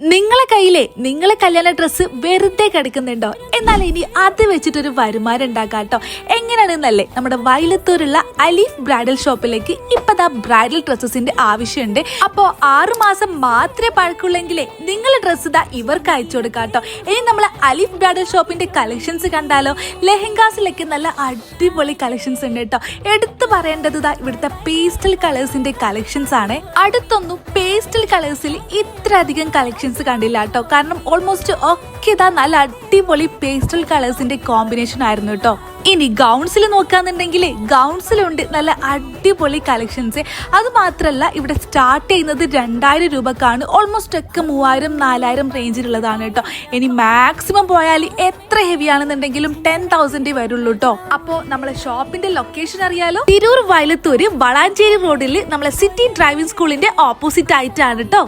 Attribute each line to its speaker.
Speaker 1: നിങ്ങളെ കയ്യിലെ നിങ്ങളെ കല്യാണ ഡ്രസ്സ് വെറുതെ കിടക്കുന്നുണ്ടോ? എന്നാൽ ഇനി അത് വെച്ചിട്ടൊരു വരുമാനം ഉണ്ടാക്കാട്ടോ. എങ്ങനെയാണെന്നല്ലേ നമ്മുടെ വയലത്തൂരുള്ള അലീഫ് ബ്രൈഡൽ ഷോപ്പിലേക്ക് ഇപ്പതാ ബ്രൈഡൽ ഡ്രസ്സസിന്റെ ആവശ്യമുണ്ട്. അപ്പോ 6 മാസം മാത്രമേ പഴക്കുള്ളെങ്കിലേ നിങ്ങളെ ഡ്രസ്സ് ഇതാ ഇവർക്ക് അയച്ചു കൊടുക്കാട്ടോ. ഇനി നമ്മളെ അലീഫ് ബ്രൈഡൽ ഷോപ്പിന്റെ കളക്ഷൻസ് കണ്ടാലോ? ലെഹങ്കാസിലൊക്കെ നല്ല അടിപൊളി കളക്ഷൻസ് ഉണ്ട് കേട്ടോ. എടുത്തു പറയേണ്ടത് ഇവിടുത്തെ പേസ്റ്റൽ കളേഴ്സിന്റെ കളക്ഷൻസ് ആണ്. അടുത്തൊന്നും പേസ്റ്റൽ കളേഴ്സിൽ ഇത്രയധികം കളക്ഷൻ കണ്ടില്ല കേട്ടോ. കാരണം ഓൾമോസ്റ്റ് ഒക്കെ ഇതാ നല്ല അടിപൊളി പേസ്റ്റൽ കളേഴ്സിന്റെ കോമ്പിനേഷൻ ആയിരുന്നു കേട്ടോ. ഇനി ഗൗൺസിൽ നോക്കാന്നുണ്ടെങ്കിൽ ഗൗൺസിലുണ്ട് നല്ല അടിപൊളി കളക്ഷൻസ്. അത് മാത്രല്ല ഇവിടെ സ്റ്റാർട്ട് ചെയ്യുന്നത് 2000 രൂപക്കാണ്. ഓൾമോസ്റ്റ് ഒക്കെ 3000-4000 റേഞ്ചിലുള്ളതാണ് കേട്ടോ. ഇനി മാക്സിമം പോയാൽ എത്ര ഹെവി ആണെന്നുണ്ടെങ്കിലും 10,000 വരുള്ളൂ കേട്ടോ. അപ്പോ നമ്മളെ ഷോപ്പിന്റെ ലൊക്കേഷൻ അറിയാലോ? തിരൂർ വയലത്തൂര് വളാഞ്ചേരി റോഡിൽ നമ്മളെ സിറ്റി ഡ്രൈവിംഗ് സ്കൂളിന്റെ ഓപ്പോസിറ്റ് ആയിട്ടാണ് കേട്ടോ.